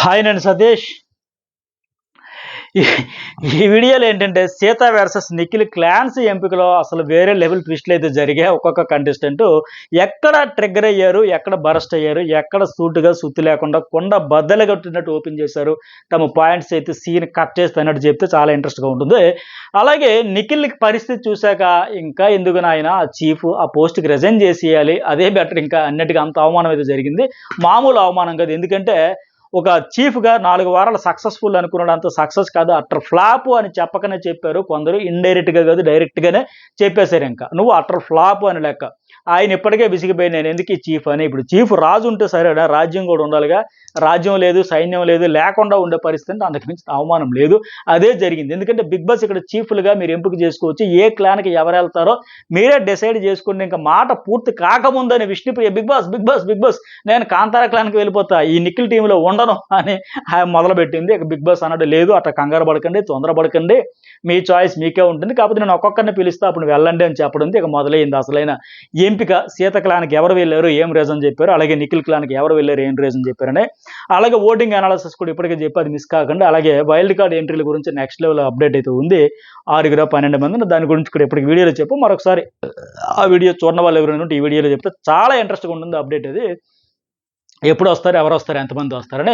Hi నేను సతీష్. ఈ ఈ వీడియోలో ఏంటంటే సీత వర్సెస్ నిఖిల్ క్లాన్స్ ఎంపికలో అసలు వేరే లెవెల్ ట్విస్టులు అయితే జరిగాయి. ఒక్కొక్క కంటెస్టెంట్ ఎక్కడ ట్రిగ్గర్ అయ్యారు, ఎక్కడ బరస్ట్ అయ్యారు, ఎక్కడ సూటుగా సుత్తి లేకుండా కొండ బద్దలు కొట్టినట్టు ఓపెన్ చేశారు. తమ పాయింట్స్ అయితే సీన్ కట్ చేస్తున్నట్టు చెప్తే చాలా ఇంట్రెస్ట్గా ఉంటుంది. అలాగే నిఖిల్ పరిస్థితి చూశాక ఇంకా ఎందుకు నాయన ఆ చీఫ్ ఆ పోస్ట్కి రిజైన్ చేసేయాలి, అదే బెటర్, ఇంకా అన్నిటికీ అంత అవమానం అయితే జరిగింది. మామూలు అవమానం కాదు. ఎందుకంటే ఒక చీఫ్గా 4 వారాలు సక్సెస్ఫుల్ అనుకున్నాడు, అంత సక్సెస్ కాదు, అట్టర్ ఫ్లాప్ అని చెప్పకనే చెప్పారు కొందరు. ఇండైరెక్ట్గా కాదు, డైరెక్ట్గానే చెప్పేశారు. ఇంకా నువ్వు అట్టర్ ఫ్లాప్ అని లెక్క. ఆయన ఇప్పటికే విసిగిపోయి నేను ఎందుకు ఈ చీఫ్ అని. ఇప్పుడు చీఫ్ రాజు ఉంటే సరేనా, రాజ్యం కూడా ఉండాలిగా. రాజ్యం లేదు, సైన్యం లేదు, లేకుండా ఉండే పరిస్థితి, అంతకు మించి అవమానం లేదు. అదే జరిగింది. ఎందుకంటే బిగ్ బాస్ ఇక్కడ చీఫ్లుగా మీరు ఎంపిక చేసుకోవచ్చు. ఏ క్లాన్కి ఎవరు వెళ్తారో మీరే డిసైడ్ చేసుకుని, ఇంకా మాట పూర్తి కాకముందని Vishnupriya Bigg Boss Bigg Boss Bigg Boss నేను కాంతార క్లాన్కి వెళ్ళిపోతా, ఈ నిఖిల్ టీంలో ఉండను అని మొదలుపెట్టింది. ఇక బిగ్ బాస్ అన్నట్టు లేదు, అట్లా కంగారు పడకండి, తొందరపడకండి, మీ చాయిస్ మీకే ఉంటుంది, కాకపోతే నేను ఒక్కొక్కరిని పిలుస్తా అప్పుడు వెళ్ళండి అని చెప్పడం. ఇక మొదలైంది అసలైన ఎంపిక. సీత క్లాన్కి ఎవరు వెళ్ళారు, ఏం రీజన్ చెప్పారు, అలాగే నిఖిల్ క్లాన్కి ఎవరు వెళ్ళారు, ఏం రీజన్ చెప్పారని. అలాగే ఓటింగ్ అనాలిసిస్ కూడా ఇప్పటికే చెప్పి అది మిస్ కాకండి. అలాగే వైల్డ్ కార్డ్ ఎంట్రీల గురించి నెక్స్ట్ లెవెల్ అప్డేట్ అయితే ఉంది. 6-12 మంది, దాని గురించి కూడా ఇప్పటికి వీడియోలో చెప్పు. మరొకసారి ఆ వీడియో చూడని వాళ్ళు ఎవరైనా ఉంటే ఈ వీడియోలో చెప్తే చాలా ఇంట్రెస్ట్గా ఉంటుంది అప్డేట్ అది. ఎప్పుడు వస్తారు, ఎవరు వస్తారు, ఎంతమంది వస్తారని.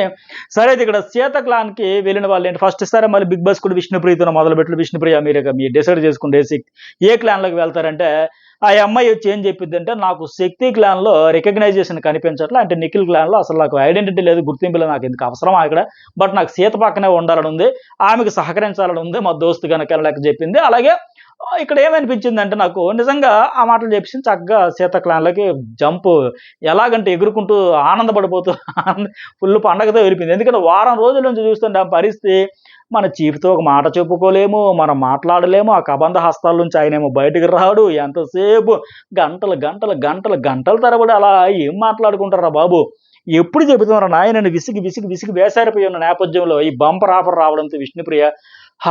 సరే, అయితే ఇక్కడ సీత క్లాన్కి వెళ్ళిన వాళ్ళు ఏంటి, ఫస్ట్ ఇస్తారా మళ్ళీ బిగ్ బాస్ కూడా విష్ణుప్రియతో మొదలుపెట్టి, విష్ణుప్రియ మీరు డిసైడ్ చేసుకుంటే ఏ క్లాన్లోకి వెళ్తారంటే, ఆ అమ్మాయి వచ్చి ఏం చెప్పిద్ది అంటే, నాకు శక్తి క్లాన్లో రికగ్నైజేషన్ కనిపించట్లా, అంటే నిఖిల్ క్లాన్లో అసలు నాకు ఐడెంటిటీ లేదు, గుర్తింపు లేదు, నాకు ఎందుకు అవసరం ఇక్కడ, బట్ నాకు సీత పక్కనే ఉండాలని ఉంది, ఆమెకు సహకరించాలని ఉంది, మా దోస్తు కనుక లెక్క చెప్పింది. అలాగే ఇక్కడ ఏమనిపించిందంటే నాకు నిజంగా ఆ మాటలు చెప్పేసింది. చక్కగా సీత క్లాన్లోకి జంప్ ఎలాగంటే ఎగురుకుంటూ ఆనందపడిపోతూ ఫుల్ పండగతో వెళ్ళిపోయింది. ఎందుకంటే వారం రోజుల నుంచి చూస్తుంటే ఆ పరిస్థితి, మన చీఫ్తో ఒక మాట చెప్పుకోలేము, మనం మాట్లాడలేము, ఆ కబంధ హస్తాల నుంచి ఆయనేమో బయటకు రాడు, ఎంతసేపు గంటలు గంటలు గంటలు గంటల తరబడి అలా ఏం మాట్లాడుకుంటారా బాబు, ఎప్పుడు చెబుతున్నారా నాయనని విసిగి విసిగి విసిగి వేసారిపోయి ఉన్న నేపథ్యంలో ఈ బంపర్ ఆఫర్ రావడంతో విష్ణుప్రియ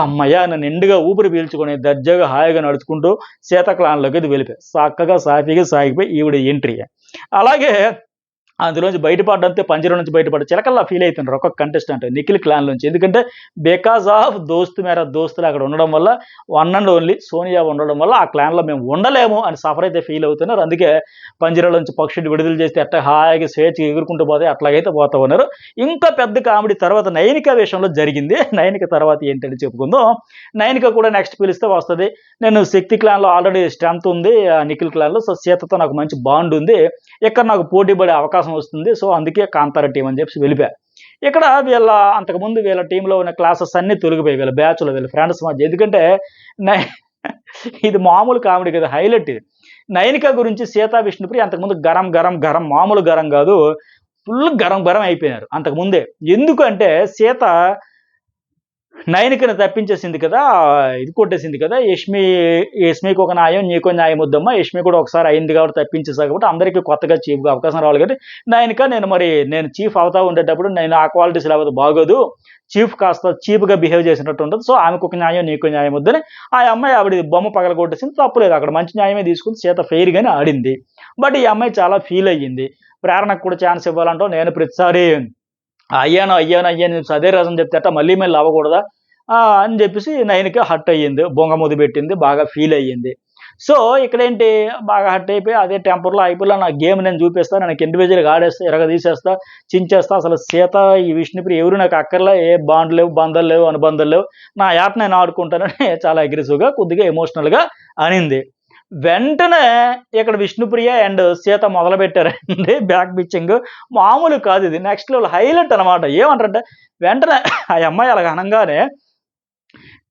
అమ్మయ్య నన్ను నిండుగా ఊపిరి పీల్చుకొని దర్జాగా హాయిగా నడుచుకుంటూ సీత క్లాన్లోకి అది వెళ్ళిపోయి చక్కగా సాఫీగా సాగిపోయి ఈవిడ ఎంట్రీ. అలాగే అందులోంచి బయటపడ్డంతే, పంజరం నుంచి బయటపడ్డ చిలకల్లా ఫీల్ అవుతున్నారు ఒక్కొక్క కంటెస్టెంట్ నిఖిల్ క్లాన్ నుంచి. ఎందుకంటే బికాజ్ ఆఫ్ దోస్తు మేర దోస్తులు అక్కడ ఉండడం వల్ల, వన్ అండ్ ఓన్లీ సోనియా ఉండడం వల్ల ఆ క్లాన్లో మేము ఉండలేము అని సఫర్ అయితే ఫీల్ అవుతున్నారు. అందుకే పంజరం నుంచి పక్షులు విడుదల చేస్తే అట్లా హాయిగా స్వేచ్ఛగా ఎగురుకుంటూ పోతే అట్లాగైతే పోతా ఉన్నారు. ఇంకా పెద్ద కామెడీ తర్వాత నైనిక విషయంలో జరిగింది. నైనిక తర్వాత ఏంటని చెప్పుకుందాం. నైనిక కూడా నెక్స్ట్ పిలిస్తే వస్తుంది. నేను శక్తి క్లాన్లో ఆల్రెడీ స్ట్రెంత్ ఉంది, నిఖిల్ క్లాన్లో, సో సీతతో నాకు మంచి బాండ్ ఉంది, ఇక్కడ నాకు పోటీ పడే అవకాశం వస్తుంది, సో అందుకే కాంతార టీం అని చెప్పి వెళ్ళిపోయారు. ఇక్కడ అంతకుముందు వీళ్ళ టీంలో ఉన్న క్లాసెస్ అన్ని తొలగిపోయి వీళ్ళ బ్యాచ్లో వీళ్ళ ఫ్రెండ్స్ మధ్య. ఎందుకంటే ఇది మామూలు కామెడీ కదా, హైలైట్ ఇది. నైనిక గురించి సీతా విష్ణుప్రియ అంతకుముందు గరం గరం గరం, మామూలు గరం కాదు, ఫుల్ గరం గరం అయిపోయినారు అంతకుముందే. ఎందుకంటే సీత నైనికను తప్పించేసింది కదా, ఇది కొట్టేసింది కదా, యష్మికి ఒక న్యాయం నీకో న్యాయం వద్దమ్మా, యష్మి కూడా ఒకసారి అయింది కాబట్టి తప్పించేసా కాబట్టి అందరికీ కొత్తగా చీఫ్గా అవకాశం రావాలి కాబట్టి నైనిక నేను చీఫ్ అవుతా ఉండేటప్పుడు నేను ఆ క్వాలిటీస్ లేకపోతే బాగోదు, చీఫ్ కాస్త చీప్గా బిహేవ్ చేసినట్టు ఉంటుంది, సో ఆమెకు ఒక న్యాయం నీకో న్యాయం వద్దని ఆ అమ్మాయి ఆవిడ బొమ్మ పగల కొట్టేసింది. తప్పులేదు, అక్కడ మంచి న్యాయమే తీసుకుని సీత ఫెయిర్గానే ఆడింది. బట్ ఈ అమ్మాయి చాలా ఫీల్ అయ్యింది. ప్రేరణకు కూడా ఛాన్స్ ఇవ్వాలంటో నేను ప్రతిసారి అయ్యాను అదే రసం చెప్తే మళ్ళీ అవ్వకూడదా అని చెప్పేసి నైన్కి హట్ అయ్యింది, బొంగ ముద్దు పెట్టింది, బాగా ఫీల్ అయ్యింది. సో ఇక్కడేంటి, బాగా హట్ అయిపోయి అదే టెంపర్లో అయిపోయి నా గేమ్ నేను చూపిస్తాను, నాకు ఇండివిజువల్గా ఆడేస్తా, తీసేస్తా, చించేస్తా, అసలు సీత ఈ విష్ణుప్రియ ఎవరు నాకు అక్కర్లే, ఏ బాండ్ లేవు, బంధాలు లేవు, అనుబంధాలు లేవు, నా ఆట నేను ఆడుకుంటానని చాలా అగ్రెసివ్గా కొద్దిగా ఎమోషనల్గా అనింది. వెంటనే ఇక్కడ విష్ణుప్రియ అండ్ సీత మొదలుపెట్టారండి బ్యాక్ పిచ్చింగ్. మామూలు కాదు ఇది, నెక్స్ట్ లెవెల్ హైలైట్ అనమాట. ఏమంటారంటే వెంటనే ఆ అమ్మాయి అలాగ అనగానే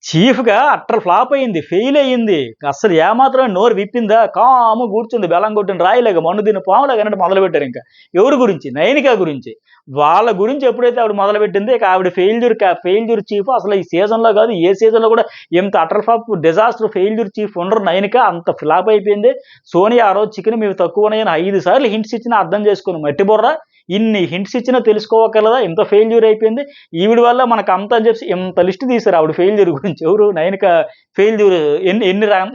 చీఫ్గా అట్టర్ ఫ్లాప్ అయింది, ఫెయిల్ అయ్యింది, అసలు ఏమాత్రం నోరు విప్పిందా, కాము కూర్చుంది, బెల్లం కొట్టిన రాయిలాగా మన్ను దీన్ని పాములాగా అన్నట్టు మొదలుపెట్టారు. ఇంకా ఎవరి గురించి, నైనిక గురించి, వాళ్ళ గురించి ఎప్పుడైతే ఆవిడ మొదలుపెట్టింది, ఇక ఆవిడ ఫెయిల్యూర్ చీఫ్. అసలు ఈ సీజన్లో కాదు, ఏ సీజన్లో కూడా ఎంత utter flop disaster failure chief ఉండరు. నైనిక అంత ఫ్లాప్ అయిపోయింది. సోనియా ఆ రోజు చికెన్ మీరు తక్కువ ఉన్నాయని 5 సార్లు హింట్స్ ఇచ్చినా అర్థం చేసుకుని మట్టి బొర్ర ఇన్ని హింట్స్ ఇచ్చినా తెలుసుకోవగలదా? ఇంత ఫెయిల్యూర్ అయిపోయింది. ఈవిడ వల్ల మనకు అంత అని చెప్పి ఇంత లిస్ట్ తీశారు ఆవిడ ఫెయిల్యూర్ గురించి. ఎవరు? నయనిక ఫెయిల్యూర్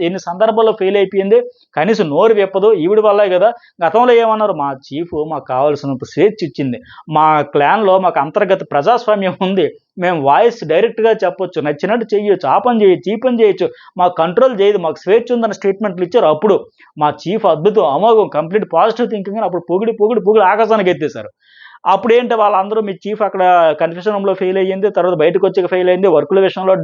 ఎన్ని సందర్భాల్లో ఫెయిల్ అయిపోయింది. కనీసం నోరు విప్పదు. ఈవిడ వల్లే కదా! గతంలో ఏమన్నారు? మా చీఫ్ మాకు కావాల్సినంత స్వేచ్ఛ ఇచ్చింది. మా క్లాన్‌లో మాకు అంతర్గత ప్రజాస్వామ్యం ఉంది. మేము వాయిస్ డైరెక్ట్‌గా చెప్పొచ్చు. నచ్చినట్టు చెయ్యొచ్చు. ఆ పని చేయొచ్చు, ఈ పని చేయొచ్చు. మాకు కంట్రోల్ చేయదు. మాకు స్వేచ్ఛ ఉందన్న స్టేట్మెంట్‌లు ఇచ్చారు అప్పుడు. మా చీఫ్ అద్భుతం, అమోఘం, కంప్లీట్ పాజిటివ్ థింకింగ్ అని అప్పుడు పొగిడి ఆకాశానికి ఎత్తేసారు. అప్పుడేంటి వాళ్ళందరూ మీ చీఫ్ అక్కడ కన్ఫెషన్ రూమ్‌లో ఫెయిల్ అయ్యింది. తర్వాత బయటకొచ్చాక ఫెయిల్ అయింది. వర్కుల విషయంలో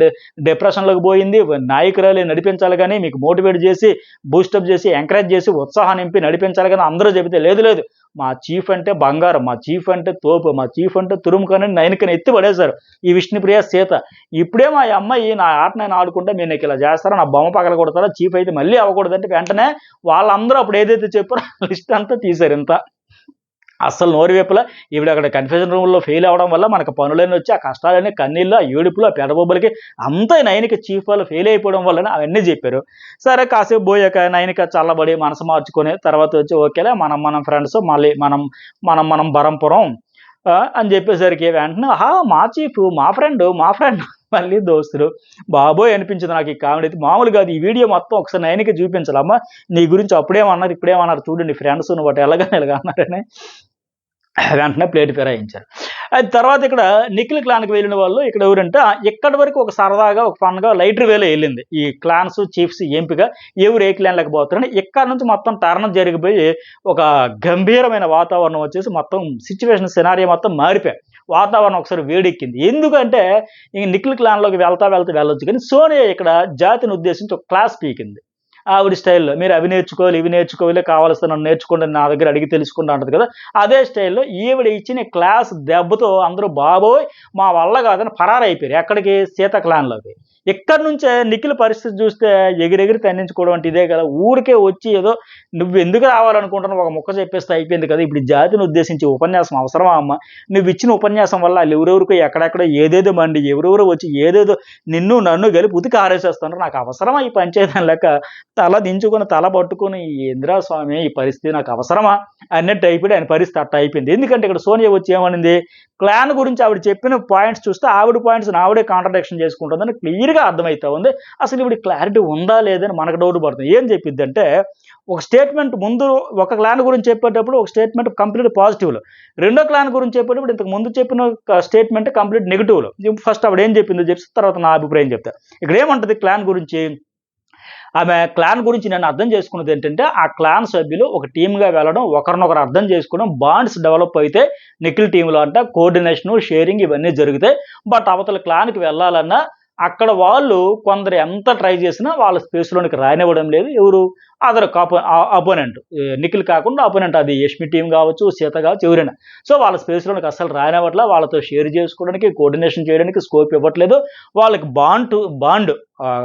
డిప్రెషన్‌లోకి పోయింది. నాయకురాలే నడిపించాలి గాని, మీకు మోటివేట్ చేసి, బూస్టప్ చేసి, ఎంకరేజ్ చేసి, ఉత్సాహం నింపి నడిపించాలి గాని అందరూ చెబితే లేదు లేదు. మా చీఫ్ అంటే బంగారం. మా చీఫ్ అంటే తోపు. మా చీఫ్ అంటే తురుముకని నయనికని ఎత్తి పడేశారు. ఈ విష్ణుప్రియ, సీత. ఇప్పుడేమో ఆ అమ్మాయి నా ఆట నేను ఆడుకుంటే మీరు నాకు ఇలా చేస్తారా? నా బొమ్మ పగలగొడతారా? చీఫ్ అయితే మళ్ళీ అవ్వకూడదంటే వెంటనే వాళ్ళందరూ అప్పుడు ఏదైతే చెప్పారో లిస్ట్ అంతా తీశారు ఇంత. అస్సలు నోరు విప్పలా. ఈవిడ అక్కడ కన్ఫెషన్ రూమ్‌లో ఫెయిల్ అవ్వడం వల్ల మనకు పనులన్నీ వచ్చి, ఆ కష్టాలన్నీ, కన్నీళ్ళు, ఆ ఏడుపులు, ఆ పెడబొబ్బలకి అంతా నయనిక చీఫ్ వల్ల ఫెయిల్ అయిపోవడం వల్లనే అవన్నీ చెప్పారు. సరే కాసేపు పోయాక నయనిక చల్లబడి మనసు మార్చుకొని తర్వాత వచ్చి ఓకేలే మనం ఫ్రెండ్స్ మళ్ళీ మనం బరంపురం అని చెప్పేసరికి వెంటనే ఆహా! మా చీఫ్, మా ఫ్రెండ్ మళ్ళీ దోస్తులు. బాబోయ్! అనిపించింది నాకు ఈ కామెడీ అయితే మామూలు కాదు. ఈ వీడియో మొత్తం ఒకసారి నయనికి చూపించాలి. అమ్మ నీ గురించి అప్పుడేమన్నారు, ఇప్పుడేమన్నారు చూడు నీ ఫ్రెండ్స్ నువ్వట ఎలాగని ఇలాగ అన్నారని వెంటనే ప్లేట్ ఫిరాయించారు. అది తర్వాత ఇక్కడ నిఖిల్ క్లాన్‌కి వెళ్ళిన వాళ్ళు ఇక్కడ ఎవరంటే ఇక్కడి వరకు ఒక సరదాగా, ఒక ఫన్‌గా లైటర్ వేలో ఎళ్ళింది. ఈ క్లాన్స్, చీఫ్స్ ఎంపిక ఎవరు ఏ క్లాన్‌లోకి పోతారని. ఇక్కడి నుంచి మొత్తం టర్న్ జరిగిపోయి ఒక గంభీరమైన వాతావరణం వచ్చేసి మొత్తం సిట్యుయేషన్ సినారియో మొత్తం మారిపోయాయి. వాతావరణం ఒకసారి వేడెక్కింది. ఎందుకంటే ఈ నిఖిల్ క్లాన్‌లోకి వెళ్తా వెళ్ళొచ్చు కానీ సోనియా ఇక్కడ జాతిని ఉద్దేశించి ఒక క్లాస్ పీకింది. ఆవిడ స్టైల్‌లో. మీరు అవి నేర్చుకోవాలి, ఇవి నేర్చుకోవాలి, కావాల్సితే నన్ను నేర్చుకోండి నా దగ్గర అడిగి తెలుసుకుంటా అంటది కదా! అదే స్టైల్‌లో ఈవిడ ఇచ్చిన క్లాస్ దెబ్బతో అందరూ బాబోయ్! మా వల్ల కాదని పరారైపోయారు. ఎక్కడికి? సీత క్లాన్‌లోకి. ఇక్కడి నుంచే నిఖిల్ పరిస్థితి చూస్తే ఎగిరెగిరి తన్నించుకోవడం అంటే ఇదే కదా! ఊరికే వచ్చి ఏదో నువ్వెందుకు రావాలనుకుంటున్నావు ఒక ముక్క చెప్పేస్తే అయిపోయింది కదా! ఇప్పుడు ఈ జాతిని ఉద్దేశించి ఉపన్యాసం అవసరమా అమ్మ? నువ్విచ్చిన ఉపన్యాసం వల్ల ఆళ్ళెవరెవరికో ఎక్కడెక్కడో ఏదేదో మండి ఎవరెవరో వచ్చి ఏదేదో నిన్ను నన్ను కలిపి ఉతికి ఆరేసేస్తున్నారు. నాకు అవసరమా ఈ పంచాయతీ అని లెక్క తల దించుకొని, తల పట్టుకొని ఏందిరా స్వామి ఈ పరిస్థితి నాకు అవసరమా? అన్నట్టు అయిపోయాడు. ఆయన పరిస్థితి అట్టా అయిపోయింది. ఎందుకంటే ఇక్కడ సోనియా వచ్చి ఏమనింది? క్లాన్ గురించి ఆవిడ చెప్పిన పాయింట్స్ చూస్తే ఆవిడ పాయింట్స్‌ని ఆవిడే కాంట్రడిక్షన్ చేసుకుంటుందని క్లియర్‌గా అర్థమైతా ఉంది. అసలు ఈవిడ క్లారిటీ ఉందా? లేదా? అని మనకు డౌట్ పడుతుంది. ఏం చెప్పిద్దంటే ఒక స్టేట్మెంట్ ముందు ఒక క్లాన్ గురించి చెప్పేటప్పుడు ఒక స్టేట్మెంట్ కంప్లీట్ పాజిటివ్‌లో. రెండో క్లాన్ గురించి చెప్పేటప్పుడు ఇంతకు ముందు చెప్పిన స్టేట్మెంట్ కంప్లీట్ నెగెటివ్‌లో. ఫస్ట్ ఆవిడ ఏం చెప్పిందో చెప్పి తర్వాత నా అభిప్రాయం చెప్తా. ఇక్కడ ఏమంటది క్లాన్ గురించి? ఆమె క్లాన్ గురించి నేను అర్థం చేసుకున్నది ఏంటంటే, ఆ క్లాన్ సభ్యులు ఒక టీమ్‌గా వెళ్ళడం, ఒకరినొకరు అర్థం చేసుకోవడం, బాండ్స్ డెవలప్ అయితే నిఖిల్ టీమ్‌లో అంట కోఆర్డినేషను, షేరింగ్ ఇవన్నీ జరుగుతాయి. బట్ అవతల క్లాన్‌కి వెళ్ళాలన్నా అక్కడ వాళ్ళు కొందరు ఎంత ట్రై చేసినా వాళ్ళ స్పేస్‌లోనికి రానివ్వడం లేదు. ఎవరు? Other opponent. నిఖిల్ కాకుండా అపోనెంట్ అది యష్మి టీమ్ కావచ్చు, సీత కావచ్చు ఎవరైనా. సో, వాళ్ళ స్పేస్‌లోనికి అస్సలు రానివ్వట్ల. వాళ్ళతో షేర్ చేసుకోవడానికి, కోఆర్డినేషన్ చేయడానికి స్కోప్ ఇవ్వట్లేదు. వాళ్ళకి బాండ్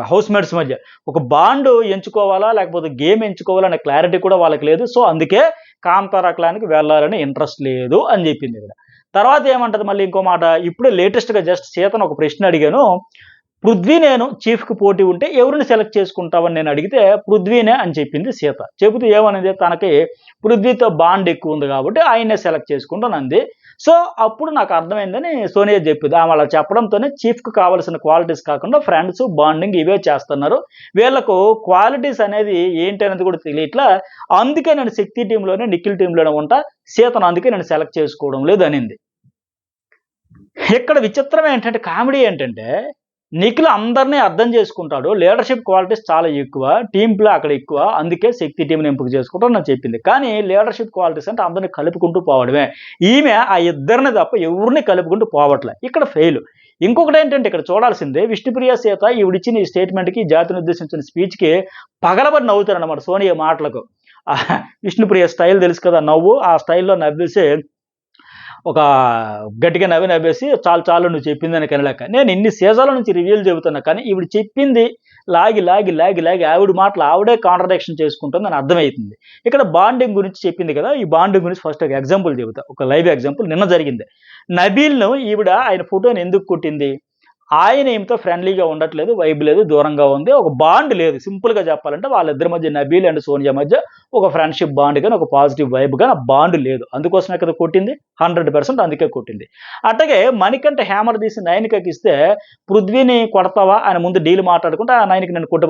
హౌస్‌మేట్స్ మధ్య ఒక బాండ్ ఎంచుకోవాలా? లేకపోతే గేమ్ ఎంచుకోవాలా? అనే క్లారిటీ కూడా వాళ్ళకి లేదు. సో, అందుకే కాంతారా క్లాన్‌కి వెళ్ళాలని ఇంట్రెస్ట్ లేదు అని చెప్పింది ఈవిడ. తర్వాత ఏమంటది మళ్ళీ ఇంకో మాట. ఇప్పుడే లేటెస్ట్‌గా జస్ట్ సీతను ఒక ప్రశ్న అడిగాను. పృథ్వీ నేను చీఫ్‌కి పోటీ ఉంటే ఎవరిని సెలెక్ట్ చేసుకుంటావని నేను అడిగితే పృథ్వీనే అని చెప్పింది సీత. చెబుతూ ఏమనింది తనకి పృథ్వీతో బాండ్ ఎక్కువ ఉంది కాబట్టి ఆయన్నే సెలెక్ట్ చేసుకుంటానంది. సో, అప్పుడు నాకు అర్థమైందని సోనియా చెప్పింది. ఆమె అలా చెప్పడంతోనే చీఫ్‌కి కావాల్సిన క్వాలిటీస్ కాకుండా ఫ్రెండ్స్, బాండింగ్ ఇవే చేస్తున్నారు. వీళ్ళకు క్వాలిటీస్ అనేది ఏంటి అనేది కూడా తెలియట్లా. అందుకే నేను శక్తి టీమ్‌లోనే, నిఖిల్ టీమ్‌లోనే ఉంటా. సీతను అందుకే నేను సెలెక్ట్ చేసుకోవడం లేదు అనింది. ఇక్కడ విచిత్రం ఏంటంటే కామెడీ ఏంటంటే నిఖిల్ అందరిని అర్థం చేసుకుంటాడు. లీడర్‌షిప్ క్వాలిటీస్ చాలా ఎక్కువ. టీమ్ ప్లే అక్కడ ఎక్కువ. అందుకే శక్తి టీమ్‌ని ఎంపిక చేసుకుంటాను అని చెప్పింది. కానీ లీడర్‌షిప్ క్వాలిటీస్ అంటే అందరిని కలుపుకుంటూ పోవడమే. ఈమె ఆ ఇద్దరిని తప్ప ఎవరిని కలుపుకుంటూ పోవట్లే. ఇక్కడ ఫెయిల్. ఇంకొకటేంటంటే ఇక్కడ చూడాల్సింది విష్ణుప్రియ, సీత ఈవిడిచ్చిన ఈ స్టేట్మెంట్‌కి, జాతిని ఉద్దేశించిన స్పీచ్‌కి పగలబడి నవ్వుతారన్నమాట సోనియా మాటలకు. విష్ణుప్రియ స్టైల్ తెలుసు కదా! నవ్వు. ఆ స్టైల్‌లో నవ్వేసి ఒక గట్టిగా నవ్వేసి చాలు నువ్వు చెప్పిందని కనలేక. నేను ఇన్ని సీజన్ల నుంచి రివ్యూలు చెబుతున్నా కానీ ఈవిడ చెప్పింది లాగి ఆవిడ మాటలు ఆవిడే కాంట్రడిక్షన్ చేసుకుంటుందని అర్థమైతుంది. ఇక్కడ బాండింగ్ గురించి చెప్పింది కదా! ఈ బాండింగ్ గురించి ఫస్ట్ ఒక ఎగ్జాంపుల్ చెబుతా. ఒక లైవ్ ఎగ్జాంపుల్ నిన్న జరిగింది. నబీల్‌ను ఈవిడ ఆయన ఫోటోని ఎందుకు కొట్టింది? ఆయన ఈమెతో ఫ్రెండ్లీగా ఉండట్లేదు, వైబ్ లేదు, దూరంగా ఉంది. ఒక బాండ్ లేదు. సింపుల్‌గా చెప్పాలంటే వాళ్ళిద్దరి మధ్య నబీల్ అండ్ సోనియా మధ్య ఒక ఫ్రెండ్‌షిప్ బాండ్ గాని, ఒక పాజిటివ్ వైబ్ గాని ఆ బాండ్ లేదు. అందుకోసమే కదా కొట్టింది. 100% అందుకే కొట్టింది. అట్లాగే మణికంఠ హ్యామర్ తీసి నయనికకిస్తే, "పృథ్వీని కొడతావా?" ఆయన ముందు డీల్ మాట్లాడుకుంటే, "ఆ నయనికి నేను కొట్టి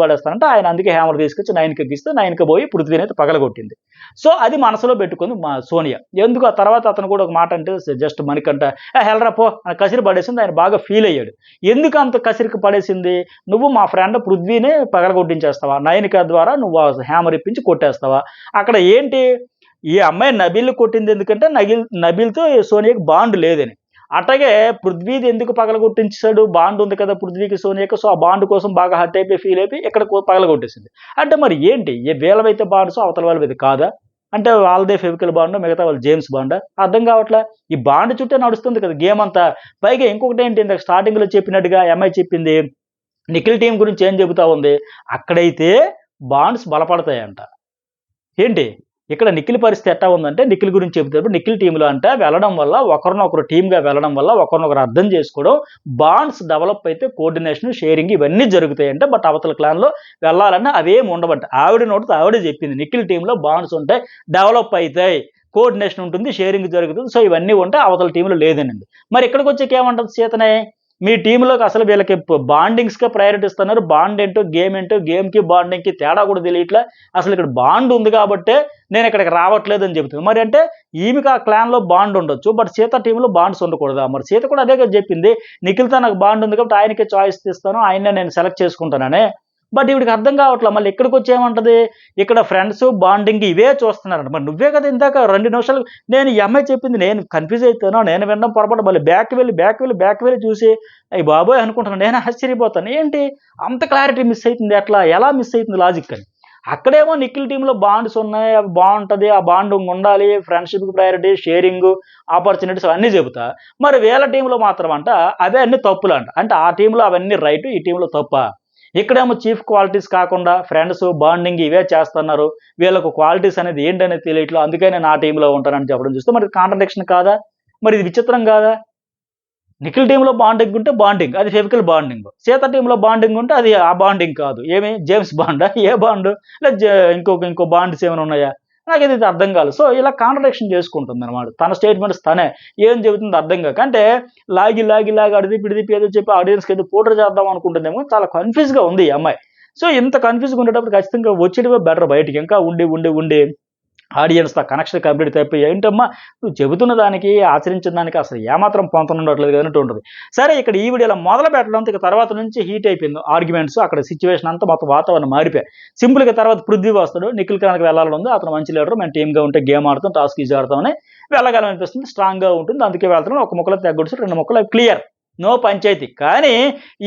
ఆయన అందుకే హ్యామర్ తీసుకొచ్చి నయనికకిస్తే, నయనిక పోయి పృథ్వీనైతే పగలగొట్టింది. సో, అది మనసులో పెట్టుకుంది సోనియా. ఎందుకు ఆ తర్వాత అతను కూడా ఒక మాట అంటే జస్ట్ మణికంఠ, "హెల్‌రా పో" అని కసిరి పడేసింది. ఆయన బాగా ఫీల్ అయ్యాడు. ఎందుకు అంత కసిరికి పడేసింది? నువ్వు మా ఫ్రెండ్ పృథ్వీని పగలగొట్టించేస్తావా? నయనిక ద్వారా నువ్వు హ్యామర్ ఇప్పించి కొట్టేస్తావా? అక్కడ ఏంటి? ఈ అమ్మాయి నబీల్‌ని కొట్టింది ఎందుకంటే నబీల్‌తో సోనియాకి బాండ్ లేదని. అట్లాగే పృథ్వీది ఎందుకు పగలగొట్టించేసాడు? బాండ్ ఉంది కదా పృథ్వీకి, సోనియాకి. సో, ఆ బాండ్ కోసం బాగా హర్ట్ అయిపోయి, ఫీల్ అయిపోయి ఇక్కడ పగలగొట్టేసింది. అంటే మరి ఏంటి? వీళ్ళవైతే బాండ్సో అవతల వాళ్ళవైతే కాదా? అంటే వాళ్ళదే ఫెవికల్ బాండో, మిగతా వాళ్ళు జేమ్స్ బాండా? అర్థం కావట్లా. ఈ బాండ్ చుట్టే నడుస్తుంది కదా గేమ్ అంతా. పైగా ఇంకొకటేంటి, ఇందాక స్టార్టింగ్‌లో చెప్పినట్టుగా ఈ అమ్మాయి చెప్పింది, నిఖిల్ టీమ్ గురించి ఏం చెబుతా ఉంది? అక్కడైతే బాండ్స్ బలపడతాయంట. ఏంటి? ఇక్కడ నిఖిల్ పరిస్థితి ఎట్టా ఉందంటే, నిఖిల్ గురించి చెబుతేప్పుడు నిఖిల్ టీమ్‌లో అంట వెళ్ళడం వల్ల, ఒకరినొకరు టీమ్‌గా వెళ్ళడం వల్ల, ఒకరినొకరు అర్థం చేసుకోవడం, బాండ్స్ డెవలప్ అయితే కోఆర్డినేషన్, షేరింగ్ ఇవన్నీ జరుగుతాయంట. బట్ అవతల క్లాన్‌లో వెళ్ళాలన్నా అవేమి ఉండవంట. ఆవిడ నోటితో ఆవిడే చెప్పింది. నిఖిల్ టీమ్‌లో బాండ్స్ ఉంటాయి, డెవలప్ అయితాయి, కోఆర్డినేషన్ ఉంటుంది, షేరింగ్ జరుగుతుంది. సో, ఇవన్నీ ఉంటాయి. అవతల టీమ్‌లో లేదనింది. మరి ఇక్కడికొచ్చాక ఏమంటది సీతని? మీ టీమ్‌లోకి అసలు వీళ్ళకి బాండింగ్స్‌కే ప్రయారిటీ ఇస్తున్నారు. బాండ్ ఏంటో, గేమ్‌కి బాండింగ్‌కి తేడా కూడా తెలియట్లే. అసలు ఇక్కడ బాండ్ ఉంది కాబట్టే నేను ఇక్కడికి రావట్లేదని చెబుతుంది. మరి అంటే ఈమెకి ఆ క్లాన్‌లో బాండ్ ఉండొచ్చు. బట్ సీత టీమ్‌లో బాండ్స్ ఉండకూడదా? మరి సీత కూడా అదే కదా చెప్పింది. నిఖిల్‌తో నాకు బాండ్ ఉంది కాబట్టి ఆయనకే చాయిస్ ఇస్తాను. ఆయన్నే నేను సెలెక్ట్ చేసుకుంటానని. బట్ ఈవిడికి అర్థం కావట్లే. మళ్ళీ ఇక్కడికొచ్చి ఏమంటది? ఇక్కడ ఫ్రెండ్స్, బాండింగ్ ఇవే చూస్తున్నారంట. మరి నువ్వే కదా ఇందాక 2 నిమిషాలు నేను ఈ అమ్మాయి చెప్పింది నేను కన్‌ఫ్యూజ్ అయిపోయాను. నేను వినడం పొరపాటు మళ్ళీ బ్యాక్‌కి వెళ్లి చూసి అయ్య బాబోయ్! అనుకుంటున్నాను. నేను ఆశ్చర్యపోతాను. ఏంటి అంత క్లారిటీ మిస్ అయితుంది ఎట్లా? ఎలా మిస్ అయితుంది లాజిక్ అని. అక్కడేమో నిఖిల్ టీమ్‌లో బాండ్స్ ఉన్నాయి. అవి బావుంటది. ఆ బాండింగ్ ఉండాలి. ఫ్రెండ్‌షిప్‌కి ప్రయారిటీ, షేరింగు, ఆపర్చునిటీస్ అవన్నీ చెబుతా. మరి వీళ్ళ టీమ్‌లో మాత్రం అంట అవే అన్ని తప్పులంట. అంటే ఆ టీమ్‌లో అవన్నీ రైటు. ఈ టీమ్‌లో తప్పా? ఇక్కడేమో చీఫ్ క్వాలిటీస్ కాకుండా ఫ్రెండ్స్, బాండింగ్ ఇవే చేస్తున్నారు. వీళ్ళకు క్వాలిటీస్ అనేది ఏంటనేది తెలియట్లేదు. అందుకే నేను ఆ టీమ్‌లో ఉంటానని చెప్పడం చూస్తే మరి కాంట్రడిక్షన్ కాదా? మరి ఇది విచిత్రం కాదా? నిఖిల్ టీమ్‌లో బాండింగ్ ఉంటే బాండింగ్. అది ఫెవికల్ బాండింగ్. సీత టీమ్‌లో బాండింగ్ ఉంటే అది ఆ బాండింగ్ కాదు. ఏమి జేమ్స్ బాండా? ఏ బాండు? లేదా ఇంకో బాండ్స్ ఏమైనా ఉన్నాయా? నాకిది అర్థం కాలేదు. సో, ఇలా కాంట్రడిక్షన్ చేసుకుంటుందనమాట. తన స్టేట్మెంట్స్ తనే. ఏం చెబుతుందో అర్థం కాక. అంటే లాగి అటు తిప్పి, ఇటు తిప్పి ఏదో చెప్పి ఆడియన్స్‌కి ఏదో పోట్రే చేద్దాం అనుకుంటుందేమో. చాలా కన్‌ఫ్యూజ్‌గా ఉంది ఈ అమ్మాయి. సో, ఇంత కన్‌ఫ్యూజ్‌గా ఉండేటప్పుడు ఖచ్చితంగా వచ్చేయడమే బెటర్ బయటికి. ఇంకా ఉండి ఆడియన్స్‌తో కనెక్షన్ కంప్లీట్ అయిపోయి, "ఏంటమ్మా నువ్వు చెబుతున్న దానికి, ఆచరించిన దానికి అసలు ఏమాత్రం పొంతన ఉండట్లేదు" అన్నట్టు ఉంటది. సరే ఇక్కడ ఈవిడ ఇలా మొదలు పెట్టడంతో ఇక తర్వాత నుంచి హీట్ అయిపోయింది ఆర్గ్యుమెంట్స్. అక్కడ సిట్యుయేషన్ అంతా మొత్తం వాతావరణం మారిపోయాయి. సింపుల్‌గా తర్వాత పృథ్వీ వస్తాడు. నిఖిల్ కనుక వెళ్ళాలని ఉంది. అతను మంచి లీడర్. మేము టీమ్‌గా ఉంటే గేమ్ ఆడతాం, టాస్క్ ఈజీ ఆడతామని వెళ్ళగలమనిపిస్తుంది. స్ట్రాంగ్‌గా ఉంటుంది. అందుకే వెళ్తున్నాం. ఒక ముక్కలో తెగ్గొడుసు, 2 ముక్కలు క్లియర్. నో పంచాయతీ. కానీ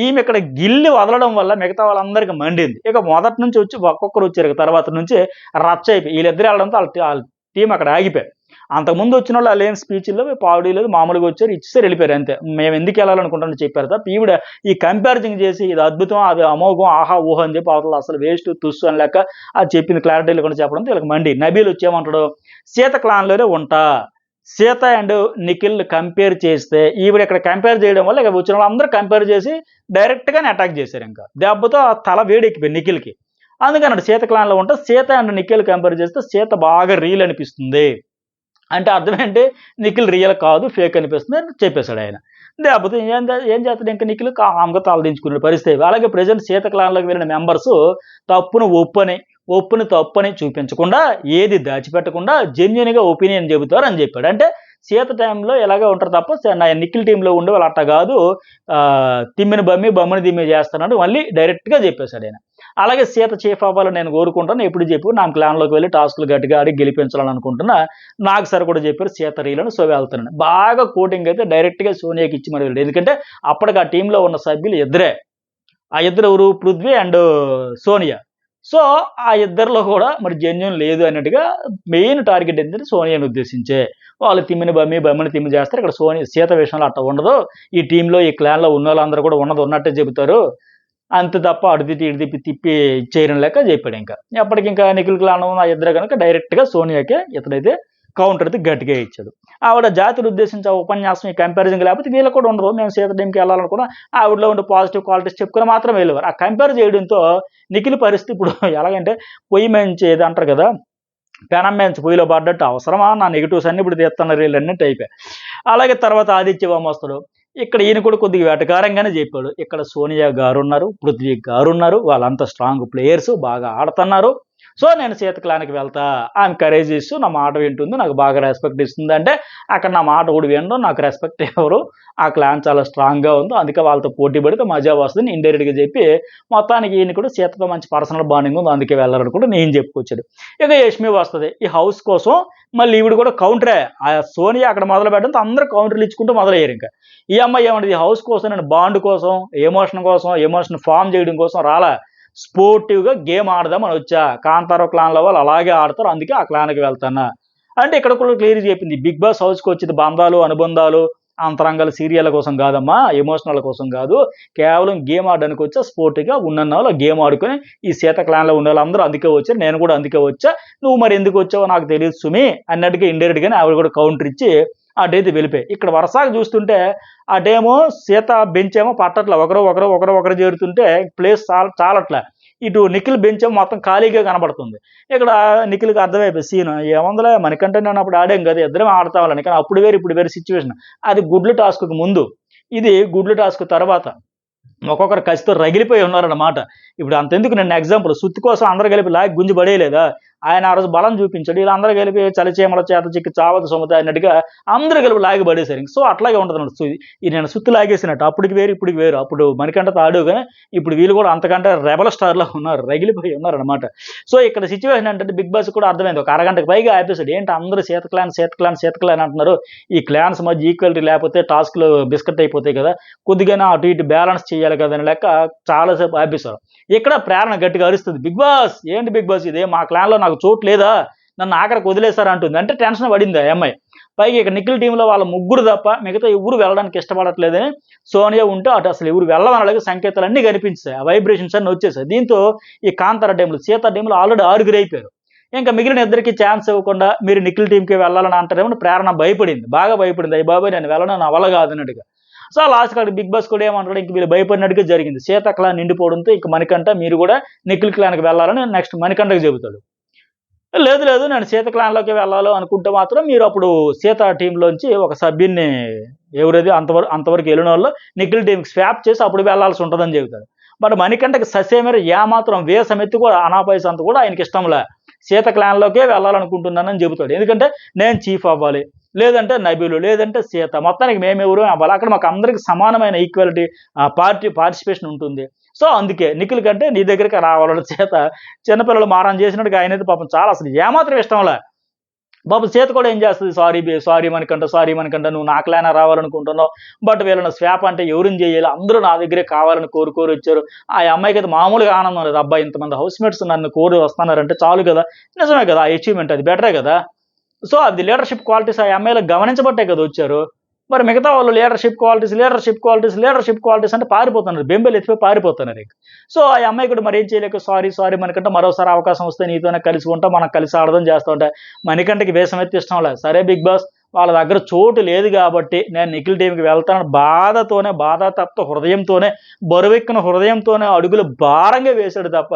ఈమె ఇక్కడ గిల్లి వదలడం వల్ల మిగతా వాళ్ళందరికి మండింది. ఇక మొదటి నుంచి వచ్చి ఒక్కొక్కరు వచ్చారు. ఇక తర్వాత నుంచి రచ్చ అయిపోయి వీళ్ళిద్దరు వెళ్ళడంతో ఆళ్ళ టీమ్ అక్కడ ఆగిపోయారు. అంతకుముందు వచ్చినోళ్ళు ఆళ్ళేం స్పీచ్‌లు పాడు లేదు. మామూలుగా వచ్చారు, ఇచ్చేసారు, వెళ్ళిపోయారు అంతే. మేము ఎందుకు వెళ్ళాలనుకుంటామని చెప్పారు తప్ప ఈవిడ ఈ కంపారిజన్ చేసి ఇది అద్భుతం, అది అమోఘం, ఆహా! ఊహ అని చెప్పి అవతల అసలు వేస్ట్, తుస్సు అని లెక్క అది చెప్పింది క్లారిటీ లేకుండా చెప్పడంతో వీళ్ళకి మండి. నబీల్ వచ్చి ఏమంటాడు? సీత క్లాన్‌లోనే ఉంటా. సీత అండ్ నిఖిల్ కంపేర్ చేస్తే ఈవిడ ఇక్కడ కంపేర్ చేయడం వల్ల ఇక వచ్చిన వాళ్ళందరూ కంపేర్ చేసి డైరెక్ట్‌గానే అటాక్ చేశారు ఇంకా. దెబ్బతో ఆ తల వేడెక్కిపోయింది నిఖిల్‌కి. అందుకన్నాడు సీత క్లాన్‌లో ఉంటే సీత అండ్ నిఖిల్ కంపేర్ చేస్తే సీత బాగా రియల్ అనిపిస్తుంది. అంటే అర్థమేంటి? నిఖిల్ రియల్ కాదు, ఫేక్ అనిపిస్తుంది అని చెప్పేసాడాయన. లేపోతే ఏం చేస్తాడు ఇంక నిఖిల్ కామ్‌గా తలదించుకునే పరిస్థితి. అలాగే ప్రెజెంట్ సీత క్లాన్‌లోకి వెళ్ళిన మెంబర్సు తప్పును ఒప్పుని తప్పని చూపించకుండా, ఏది దాచిపెట్టకుండా జెన్యూన్‌గా ఒపీనియన్ చెబుతారు అని చెప్పాడు. అంటే సీత టైంలో ఇలాగే ఉంటారు తప్ప నిఖిల్ టీమ్‌లో ఉండేవాళ్ళు అట్టా కాదు. తిమ్మిని బమ్మి, బమ్మిని దిమ్మి చేస్తానని మళ్ళీ డైరెక్ట్‌గా చెప్పేసాడాయన. అలాగే సీత చీఫ్ అవ్వాలని నేను కోరుకుంటాను. ఎప్పుడు చెప్పు నా క్లాన్‌లోకి వెళ్లి టాస్క్‌లు గట్టిగా ఆడి గెలిపించాలని అనుకుంటున్నా. నాకు సార్ కూడా చెప్పారు సీత రీల్ అని. సో వెళ్తున్నాను. బాగా కోటింగ్ అయితే డైరెక్ట్‌గా సోనియాకి ఇచ్చి మరి వెళ్ళాడు. ఎందుకంటే అప్పటికి ఆ టీమ్‌లో ఉన్న సభ్యులు ఇద్దరే. ఆ ఇద్దరు ఎవరు? పృథ్వీ అండ్ సోనియా. సో, ఆ ఇద్దరిలో కూడా మరి జెన్యూన్ లేదు అన్నట్టుగా మెయిన్ టార్గెట్ ఏంటంటే సోనియాని ఉద్దేశించే. వాళ్ళు తిమ్మిని బమ్మి, బమ్మిని తిమ్మి చేస్తారు. ఇక్కడ సీత విషయంలో అట్ట ఉండదు. ఈ టీమ్‌లో, ఈ క్లాన్‌లో ఉన్నోళ్ళందరూ కూడా ఉన్నది ఉన్నట్టే చెబుతారు. అంతే తప్ప అటు తిప్పి, ఇటు తిప్పి చేయడం లెక్క చెప్పాడింక. అప్పటికింకా నిఖిల్ క్లాన్ ఆ ఇద్దరే గనుక డైరెక్ట్‌గా సోనియాకే ఇతనైతే కౌంటర్ అయితే గట్టిగా ఇచ్చాడు. ఆవిడ జాతిని ఉద్దేశించి ఆ ఉపన్యాసం ఈ కంపారిజన్ లేకపోతే వీళ్ళకి కూడా ఉండదు. మేము సీత టీంకి వెళ్ళాలనుకున్నా ఆవిడలో ఉండే పాజిటివ్ క్వాలిటీస్ చెప్పుకొని మాత్రం వెళ్ళేవారు. ఆ కంపేర్ చేయడంతో నిఖిల్ పరిస్థితి ఇప్పుడు ఎలాగంటే పొయ్యి మంచి ఏదో అంటారు కదా, పెనం మీద పొయ్యిలో పడ్డట్టు అవసరమా నా నెగిటివ్స్ అన్ని ఇప్పుడు తీస్తున్నారు వీళ్ళు అన్నట్టు అయిపోయాయి. అలాగే తర్వాత ఆదిత్య వస్తడు. ఇక్కడ ఈయన కూడా కొద్దిగా వెటకారంగానే చెప్పాడు. ఇక్కడ సోనియా గారు ఉన్నారు, పృథ్వీ గారు ఉన్నారు, వాళ్ళంతా స్ట్రాంగ్ ప్లేయర్స్, బాగా ఆడుతున్నారు. సో నేను సీత క్లాన్కి వెళ్తా, ఆమె కరేజ్ ఇస్తూ నా మాట వింటుంది, నాకు బాగా రెస్పెక్ట్ ఇస్తుంది అంటే అక్కడ నా మాట కూడా వినడం, నాకు రెస్పెక్ట్ ఎవరు, ఆ క్లాన్ చాలా స్ట్రాంగ్గా ఉంది, అందుకే వాళ్ళతో పోటీ పడితే మజా వస్తుంది ఇండైరెక్ట్గా చెప్పి మొత్తానికి ఈయన కూడా సీతతో మంచి పర్సనల్ బాండింగ్ ఉంది, అందుకే వెళ్ళాలని కూడా నేను చెప్పుకొచ్చాడు. ఇక యష్మి వస్తుంది ఈ హౌస్ కోసం. మళ్ళీ ఈవిడ కూడా కౌంటరే, ఆ సోనియా అక్కడ మొదలు పెట్టడంతో అందరూ కౌంటర్లు ఇచ్చుకుంటూ మొదలయ్యారు. ఇంకా ఈ అమ్మాయి ఏమంటుంది, హౌస్ కోసం నేను బాండ్ కోసం, ఎమోషన్ ఫామ్ చేయడం కోసం రాలా, స్పోర్టివ్గా గేమ్ ఆడదామని వచ్చా, కాంతారో క్లాన్ల వాళ్ళు అలాగే ఆడతారు, అందుకే ఆ క్లాన్కి వెళ్తానా అంటే ఇక్కడ కూడా క్లియర్ చెప్పింది. బిగ్ బాస్ హౌస్కి వచ్చేది బంధాలు, అనుబంధాలు, అంతరంగాలు, సీరియల్ కోసం కాదమ్మా, ఎమోషనల్ కోసం కాదు, కేవలం గేమ్ ఆడడానికి వచ్చా, స్పోర్టివ్గా ఉన్న వాళ్ళు గేమ్ ఆడుకొని ఈ సీత క్లాన్లో ఉన్న వాళ్ళందరూ అందుకే వచ్చారు, నేను కూడా అందుకే వచ్చా, నువ్వు మరి ఎందుకు వచ్చావో నాకు తెలియదు సుమి అన్నట్టుగా ఇండైరెక్ట్గానే ఆవిడ కూడా కౌంటర్ ఇచ్చి అటైతే వెళ్ళిపోయి. ఇక్కడ వరుసగా చూస్తుంటే అటేమో సీత బెంచ్ ఏమో పట్టట్ల, ఒకరు చేరుతుంటే ప్లేస్ చాలట్లే. ఇటు నిఖిల్ బెంచ్ ఏమో మొత్తం ఖాళీగా కనబడుతుంది. ఇక్కడ నిఖిల్కి అర్థమైపోయి సీన్ ఏముందలే, మనకంటే నేను అప్పుడు ఆడాం కదా, ఇద్దరం ఆడతావాలని, కానీ అప్పుడు వేరు ఇప్పుడు వేరు సిచ్యువేషన్. అది గుడ్లు టాస్క్కి ముందు, ఇది గుడ్లు టాస్క్ తర్వాత. ఒక్కొక్కరు కసితో రగిలిపోయి ఉన్నారన్నమాట. ఇప్పుడు అంతెందుకు, నిన్న ఎగ్జాంపుల్ సుత్తి కోసం అందరూ కలిపి లాగి గుంజి పడేయలేదా, ఆయన ఆ రోజు బలం చూపించాడు, వీళ్ళందరూ కలిపి చలిచేమల చేత చిక్కి చావత సొమత అన్నట్టుగా అందరూ కలిపి లాగి పడేశారు. సో అట్లాగే ఉంటుంది అన్నట్టు, ఇది నేను సుత్తి లాగేసినట్టు, అప్పటికి వేరు ఇప్పటికి వేరు. అప్పుడు మణికంఠతో ఆడు కానీ ఇప్పుడు వీళ్ళు కూడా అంతకంటే రెబల్ స్టార్లో ఉన్నారు, రగిలిపోయి ఉన్నారనమాట. సో ఇక్కడ సిచ్యువేషన్ ఏంటంటే బిగ్ బాస్ కూడా అర్థమైంది, ఒక అరగంటకు పైగా ఎపిసోడ్ ఏంటి అందరూ సీత క్లాన్ అంటున్నారు, ఈ క్లాన్స్ మధ్య ఈక్వాలిటీ లేకపోతే టాస్క్లు బిస్కెట్ అయిపోతాయి కదా, కొద్దిగా అటు ఇటు బ్యాలెన్స్ చేయాలి కదా అని లెక్క చాలాసేపు ఆపేశారు. ఇక్కడ ప్రేరణ గట్టిగా అరుస్తుంది, బిగ్ బాస్ ఏంటి బిగ్ బాస్ ఇదే, మా క్లాన్లో నాకు చోటు లేదా, నన్ను ఆఖరికి వదిలేశారు అంటుంది. అంటే టెన్షన్ పడింది ఆ అమ్మాయి. పైగా ఇక నిఖిల్ టీంలో వాళ్ళ ముగ్గురు తప్ప మిగతా ఎవరు వెళ్ళడానికి ఇష్టపడట్లేదని సోనియా ఉంటే అటు అసలు ఎవరు వెళ్ళమనలాగే సంకేతాలు అన్నీ కనిపించాయి, ఆ వైబ్రేషన్స్ అన్నీ వచ్చేసాయి. దీంతో ఈ కాంతార టీంలో సీత టీంలో ఆల్రెడీ 6 అయిపోయారు. ఇంకా మిగిలిన ఇద్దరికి ఛాన్స్ ఇవ్వకుండా మీరు నిఖిల్ టీంకి వెళ్ళాలని అంటారేమో ప్రేరణ భయపడింది, బాగా భయపడింది, అయ్యి బాబాయ్ నేను వెళ్ళను, నా వల్ల కాదు అన్నట్టుగా. సో లాస్ట్ కాడ బిగ్ బాస్ కూడా ఏమంటాడు, ఇంక వీళ్ళు భయపడినట్టుగా జరిగింది. సీత క్లాన్ నిండిపోవడంతో ఇంక మణికంఠ మీరు కూడా నిఖిల్ క్లాన్కి వెళ్ళాలని నెక్స్ట్ మణికంఠకి చెబుతాడు. లేదు నేను సీత క్లాన్లోకి వెళ్ళాలి అనుకుంటే మాత్రం మీరు అప్పుడు సీత టీంలోంచి ఒక సభ్యున్ని ఎవరైతే అంతవరకు వెళ్ళిన వాళ్ళు నిఖిల్ టీంకి స్వాప్ చేసి అప్పుడు వెళ్ళాల్సి ఉంటుందని చెబుతాడు. బట్ మణికంఠకి ససేమేర ఏమాత్రం వేసమెత్తి కూడా అనాపైస అంత కూడా ఆయనకి ఇష్టంలే, సీత క్లాన్లోకే వెళ్ళాలనుకుంటున్నానని చెబుతాడు. ఎందుకంటే నేను చీఫ్ అవ్వాలి, లేదంటే నబీలు, లేదంటే సీత, మొత్తానికి మేమెవరు అవ్వాలి, అక్కడ మాకు అందరికి సమానమైన ఈక్వాలిటీ పార్టిసిపేషన్ ఉంటుంది. సో అందుకే నిఖిల్ కంటే నీ దగ్గరికి రావాలని సీత చిన్నపిల్లలు మారం చేసినట్టుగా ఆయనైతే పాపం చాలా అసలు ఏమాత్రం ఇష్టంలే. పాపం సీత కూడా ఏం చేస్తుంది, సారీ మనకంట నువ్వు నా క్లాన్ రావాలనుకుంటున్నావు, బట్ వీళ్ళని స్వాప్ అంటే ఎవరిని చేయాలి, అందరూ నా దగ్గరే కావాలని కోరి వచ్చారు. ఆ అమ్మాయికి అయితే మామూలుగా ఆనందం లేదు, అబ్బాయి ఇంతమంది హౌస్మేట్స్ నన్ను కోరి వస్తున్నారంటే చాలు కదా, నిజమే కదా, ఆ అచీవ్మెంట్ అది బెటరే కదా. సో అది లీడర్షిప్ క్వాలిటీస్ ఆ అమ్మాయిలో గమనించబట్టే కదా వచ్చారు. మరి మిగతా వాళ్ళు లీడర్షిప్ క్వాలిటీస్ అంటే పారిపోతున్నారు, బెంబేలు ఎత్తిపోయి పారిపోతున్నారు. సో ఆ అమ్మాయి కూడా మరి ఏం చేయలేక సారీ మనకంటే మరోసారి అవకాశం వస్తే నీతోనే కలిసి ఉంటాం, మనం కలిసి ఆడదాం చేస్తూ ఉంటాయి. మణికంఠకి వేషం ఎత్తి ఇష్టం లేదు, సరే బిగ్ బాస్ వాళ్ళ దగ్గర చోటు లేదు కాబట్టి నేను నిఖిల్ టీంకి వెళ్తాను బాధాతప్త హృదయంతోనే, బరువెక్కిన హృదయంతోనే అడుగులు భారంగా వేశాడు తప్ప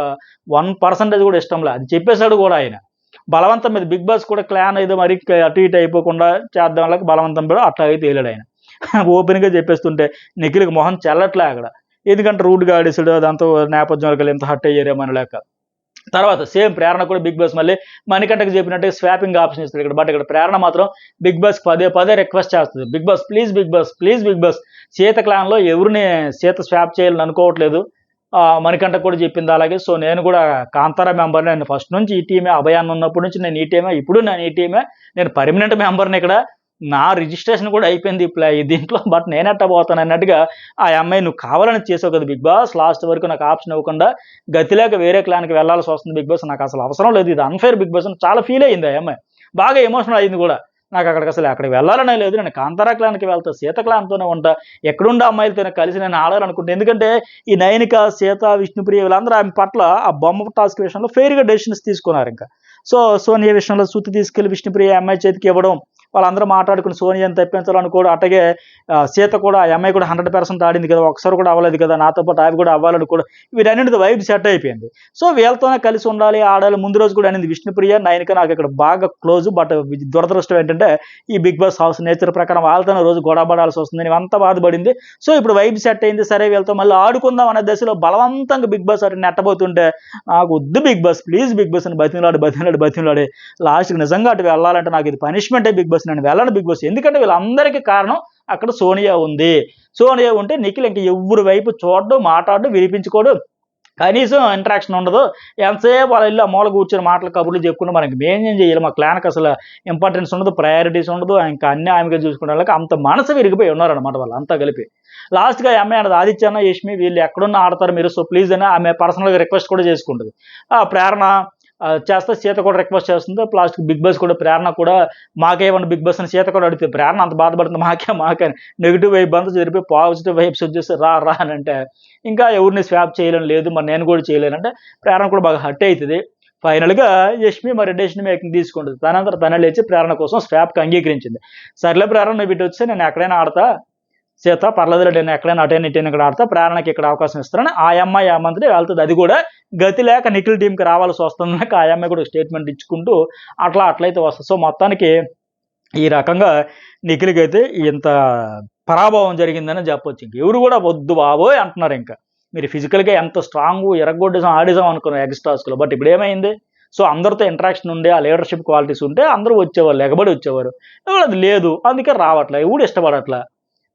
1% కూడా ఇష్టం లేదు, అది చెప్పేశాడు కూడా ఆయన. బలవంతం మీద బిగ్ బాస్ కూడా క్లాన్ ఏదో మరి అటు ఇటు అయిపోకుండా చేద్దాం వాళ్ళకి బలవంతం కూడా అట్లా అయితే తేలాడు ఆయన. ఓపెన్గా చెప్పేస్తుంటే నిఖిల్కి మొహం చెల్లట్లే అక్కడ, ఎందుకంటే రూడ్గా ఆడేసాడు, అదంతా నేపథ్యంలో ఎంత హట్ అయ్యారేమని లేక. తర్వాత సేమ్ ప్రేరణ కూడా బిగ్ బాస్ మళ్ళీ మణికంఠకి చెప్పినట్టు స్వాపింగ్ ఆప్షన్ ఇస్తుంది ఇక్కడ. బట్ ఇక్కడ ప్రేరణ మాత్రం బిగ్ బాస్ పదే రిక్వెస్ట్ చేస్తుంది, బిగ్ బాస్ సీత క్లాన్లో ఎవరిని సీత స్వాప్ చేయాలని అనుకోవట్లేదు, మణికంఠ కూడా చెప్పింది అలాగే. సో నేను కూడా కాంతారా మెంబర్ని, నేను ఫస్ట్ నుంచి ఈ టీమే, అభయాన్ని ఉన్నప్పటి నుంచి నేను ఈ టీమే, ఇప్పుడు నేను ఈ టీమే, నేను పర్మనెంట్ మెంబర్ని ఇక్కడ, నా రిజిస్ట్రేషన్ కూడా అయిపోయింది దీంట్లో, బట్ నేనెట్టా పోతాను అన్నట్టుగా ఆ అమ్మాయి నువ్వు కావాలని చేసావు కదా బిగ్ బాస్, లాస్ట్ వరకు నాకు ఆప్షన్ ఇవ్వకుండా గతిలేక వేరే క్లాన్కి వెళ్ళాల్సి వస్తుంది బిగ్ బాస్, నాకు అసలు అవసరం లేదు, ఇది అన్ఫేర్ బిగ్ బాస్ అని చాలా ఫీల్ అయింది ఆ అమ్మాయి, బాగా ఎమోషనల్ అయింది కూడా. నాకు అక్కడికి వెళ్ళాలనే లేదు, నేను కాంతారా క్లాన్కి వెళ్తా, సీత క్లాన్తోనే ఉంటా, ఎక్కడుండే అమ్మాయిలతోనే కలిసి నేను ఆడాలనుకుంటే. ఎందుకంటే ఈ నయనిక, సీత, విష్ణుప్రియ వీళ్ళందరూ ఆమె పట్ల ఆ బొమ్మ టాస్క్ విషయంలో ఫెయిర్గా డెసిషన్స్ తీసుకున్నారు. ఇంకా సో సోనియా విషయంలో సుత్తి తీసుకెళ్లి విష్ణుప్రియ అమ్మాయి చేతికి ఇవ్వడం, వాళ్ళందరూ మాట్లాడుకుని సోనియాని తప్పించాలనుకోవడం, అట్లాగే సీత కూడా ఆ అమ్మాయి కూడా 100% ఆడింది కదా, ఒకసారి కూడా అవ్వలేదు కదా, నాతో పాటు ఆవి కూడా అవ్వాలని కూడా వీటన్నిటితో వైబ్ సెట్ అయిపోయింది. సో వీళ్ళతోనే కలిసి ఉండాలి, ఆడాలి. ముందు రోజు కూడా అనేది విష్ణుప్రియ నయనిక నాకు ఇక్కడ బాగా క్లోజ్. బట్ దురదృష్టం ఏంటంటే ఈ బిగ్ బాస్ హౌస్ నేచర్ ప్రకారం వాళ్ళతోనే రోజు గొడవ పడాల్సి వస్తుంది, అంత బాధపడింది. సో ఇప్పుడు వైబ్ సెట్ అయింది, సరే వీళ్ళతో మళ్ళీ ఆడుకుందాం అనే దశలో బలవంతంగా బిగ్ బాస్ అటు నెట్టబోతుంటే నాకు వద్దు big boss, please big boss అని బతిమలాడి లాస్ట్కి నిజంగా అటు వెళ్ళాలంటే నాకు ఇది పనిష్మెంటే బిగ్ బాస్, నేను వెళ్ళను బిగ్ బాస్. ఎందుకంటే వీళ్ళందరికీ కారణం అక్కడ సోనియా ఉంది. సోనియా ఉంటే నిఖిల్ ఇంక ఎవరి వైపు చూడడం, మాట్లాడడం, వినిపించుకోవడం, కనీసం ఇంటరాక్షన్ ఉండదు. ఎంతసేపు వాళ్ళ ఇల్లు ఆ మూల కూర్చొని మాటలు కబుర్లు చెప్పుకుంటే మనకి మేమేం చేయాలి, మా క్లాన్కి అసలు ఇంపార్టెన్స్ ఉండదు, ప్రయారిటీస్ ఉండదు, ఇంకా అన్ని ఆమెగా చూసుకునే వాళ్ళకి అంత మనసు విరిగిపోయి ఉన్నారనమాట వాళ్ళు అంతా కలిపి. లాస్ట్గా అమ్మాయి అన్నది ఆదిత్య అన్న యష్మి వీళ్ళు ఎక్కడున్నా ఆడతారు మీరు, సో ప్లీజ్ అని ఆమె పర్సనల్గా రిక్వెస్ట్ కూడా చేసుకుంటుంది. ఆ ప్రేరణ చేస్తే సీత కూడా రిక్వెస్ట్ చేస్తుంది. లాస్ట్కి బిగ్ బాస్ కూడా ప్రేరణ కూడా మాకేమన్నా బిగ్ బాస్ అని సీత కూడా అడిగితే ప్రేరణ అంత బాధపడుతుంది, మాకే నెగిటివ్ వైబ్ అంతా జరిపి పాజిటివ్ వైబ్స్ వచ్చేసి రా అని అంటే ఇంకా ఎవరిని స్వాప్ చేయలేని లేదు, మరి నేను కూడా చేయలేనంటే ప్రేరణ కూడా బాగా హట్ అవుతుంది. ఫైనల్గా యష్మి మరి డెసిషన్ మేకింగ్ తీసుకుంటుంది. తనంతా తనే లేచి ప్రేరణ కోసం స్వాప్కి అంగీకరించింది. సర్లే ప్రేరణ నువ్వు ఇటు వస్తే నేను ఎక్కడైనా ఆడతా, సీత పర్లేదు నేను ఎక్కడైనా అటైనా ఇటైనా ఇక్కడ ఆడతా, ప్రేరణకి ఇక్కడ అవకాశం ఇస్తారని ఆ అమ్మాయి ఆ మంత్రి వెళ్తుంది. అది కూడా గతి లేక నిఖిల్ టీంకి రావాల్సి వస్తుందని ఆ అమ్మాయి కూడా స్టేట్మెంట్ ఇచ్చుకుంటూ అట్లయితే వస్తుంది. సో మొత్తానికి ఈ రకంగా నిఖిల్కి అయితే ఇంత పరాభవం జరిగిందని చెప్పొచ్చు. ఇంక ఎవరు కూడా వద్దు బాబోయ్ అంటున్నారు. ఇంకా మీరు ఫిజికల్గా ఎంత స్ట్రాంగ్ ఎరగొడ్డేసాం ఆడేసాం అనుకున్నాం ఎక్స్ట్రాస్లో, బట్ ఇప్పుడు ఏమైంది? సో అందరితో ఇంటరాక్షన్ ఉండే ఆ లీడర్షిప్ క్వాలిటీస్ ఉంటే అందరూ వచ్చేవాళ్ళు, ఎగబడి వచ్చేవారు. అది లేదు, అందుకే రావట్లే, ఎవడు ఇష్టపడట్లే.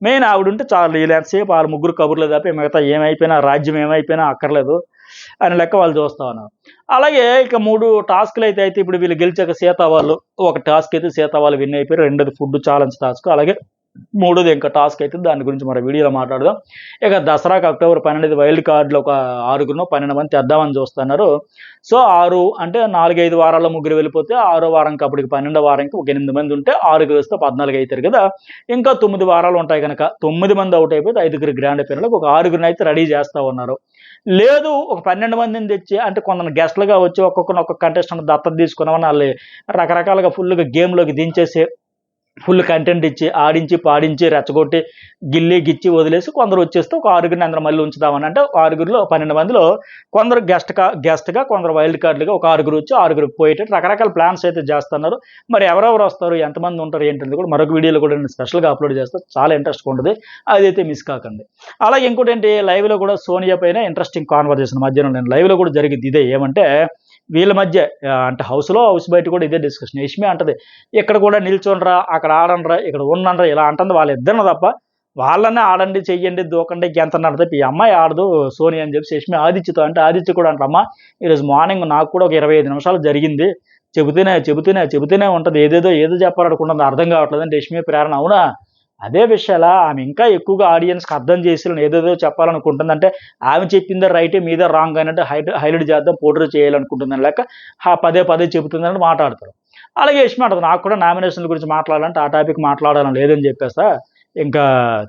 మెయిన్ ఆవిడుంటే చాలు, ఎంతసేపు వాళ్ళ ముగ్గురు కబుర్లు తప్ప మిగతా ఏమైపోయినా రాజ్యం ఏమైపోయినా అక్కర్లేదు అని లెక్క వాళ్ళు చూస్తా ఉన్నారు. అలాగే ఇక 3 టాస్క్లు అయితే ఇప్పుడు వీళ్ళు గెలిచాక సీత వాళ్ళు ఒక టాస్క్ అయితే సీత వాళ్ళు విన్ అయిపోయారు. రెండోది ఫుడ్ ఛాలెంజ్ టాస్క్, అలాగే మూడోది ఇంకా టాస్క్ అయితే దాని గురించి మన వీడియోలో మాట్లాడదాం. ఇక దసరాకి అక్టోబర్ 12 వైల్డ్ కార్డులో ఒక 6 12 మంది తెద్దామని చూస్తున్నారు. సో 6 అంటే 4-5 వారాల్లో ముగ్గురు వెళ్ళిపోతే 6వ వారంకి అప్పటికి 12వ వారంకి ఒక 8 మంది ఉంటే 6 వేస్తే 14 అవుతారు కదా. ఇంకా 9 వారాలు ఉంటాయి కనుక 9 మంది అవుట్ అయిపోతే 5 గ్రాండ్ ఫైనల్కి ఒక 6 అయితే రెడీ చేస్తూ ఉన్నారు. లేదు ఒక 12 మందిని తెచ్చి అంటే కొందరు గెస్ట్లుగా వచ్చి ఒక్కొక్క కంటెస్టెంట్ దత్తత తీసుకున్నామని వాళ్ళు రకరకాలుగా ఫుల్గా గేమ్లోకి దించేసి ఫుల్ కంటెంట్ ఇచ్చి ఆడించి పాడించి రెచ్చగొట్టి గిచ్చి వదిలేసి కొందరు వచ్చేస్తే ఒక 6 అందరూ మళ్ళీ ఉంచుదామని అంటే 6లో 12 మందిలో కొందరు గెస్ట్గా కొందరు వైల్డ్ కార్డులుగా ఒక 6 వచ్చి 6 పోయేటట్టు రకరకాల ప్లాన్స్ అయితే చేస్తున్నారు. మరి ఎవరెవరు వస్తారు, ఎంతమంది ఉంటారు ఏంటంటే కూడా మరొక వీడియోలో కూడా నేను స్పెషల్గా అప్లోడ్ చేస్తాను, చాలా ఇంట్రెస్ట్గా ఉంటుంది, అదైతే మిస్ కాకండి. అలాగే ఇంకోటి ఏంటి, లైవ్లో కూడా సోనియా పైన ఇంట్రెస్టింగ్ కాన్వర్జేషన్ మధ్యాహ్నం నేను లైవ్లో కూడా జరిగింది ఇదే. ఏమంటే వీళ్ళ మధ్య అంటే హౌస్ బయట కూడా ఇదే డిస్కషన్. యష్మి అంటది ఇక్కడ కూడా నిల్చోనరా, అక్కడ ఆడండ్రా, ఇక్కడ ఉన్నండ్రా, ఇలా అంటుంది వాళ్ళిద్దరిని తప్ప. వాళ్ళనే ఆడండి, చెయ్యండి, దూకండి, గెంతన్నారు తప్ప ఈ అమ్మాయి ఆడదు సోనియా అని చెప్పి యష్మి ఆదిత్యతో అంటే ఆదిత్య కూడా అంటారమ్మా ఈరోజు మార్నింగ్ నాకు కూడా ఒక 25 నిమిషాలు జరిగింది, చెబుతూనే ఉంటుంది, ఏదో చెప్పాలనుకుంటుంది, అర్థం కావట్లేదు అంటే యష్మి ప్రేరణ అవునా అదే విషయాలా ఆమె ఇంకా ఎక్కువగా ఆడియన్స్కి అర్థం చేసి ఏదేదో చెప్పాలనుకుంటుంది అంటే ఆమె చెప్పిందే రైటే మీద రాంగ్ అన్నట్టు హైలైట్ చేద్దాం, పోర్ట్రే చేయాలనుకుంటుందని లేక పదే చెబుతుందని మాట్లాడతారు. అలాగే యష్మి అంటుంది నాకు కూడా నామినేషన్ల గురించి మాట్లాడాలంటే ఆ టాపిక్ మాట్లాడాలని లేదని చెప్పేస్తా ఇంకా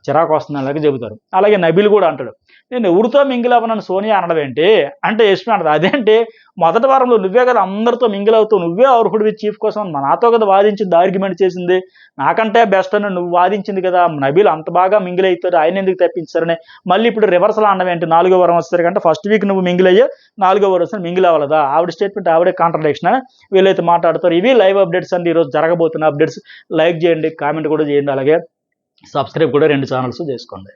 చిరాకు వస్తుంది అలాగే చెబుతారు. అలాగే నబీల్ కూడా అంటాడు నేను ఎవరితో మింగిల్ అవ్వనని సోనియా అనడం ఏంటి అంటే యష్మి అంటది అదేంటి మొదటి వారంలో నువ్వే కదా అందరితో మింగిల్ అవుతావు, నువ్వే అర్హుడివి చీఫ్ కోసం నాతో కదా వాదించింది, ఆర్గ్యుమెంట్ చేసింది, నాకంటే బెస్ట్ అని నువ్వు వాదించింది కదా, నబీల్ అంత బాగా మింగిల్ అవుతాడు ఆయన ఎందుకు తప్పించారని మళ్ళీ ఇప్పుడు రివర్సల్ అనడం ఏంటి, 4వ వారం వస్తారు కంటే ఫస్ట్ వీక్ నువ్వు మింగిల్ అయ్యా 4వ వారం వస్తే మింగిల్ అవ్వలేదా, ఆవిడ స్టేట్మెంట్ ఆవిడే కాంట్రడిక్షన్ వీళ్ళైతే మాట్లాడతారు. ఇవి లైవ్ అప్డేట్స్ అండి, ఈరోజు జరగబోతున్న అప్డేట్స్. లైక్ చేయండి, కామెంట్ కూడా చేయండి, అలాగే సబ్స్క్రైబ్ కూడా 2 ఛానల్స్ చేసుకోండి.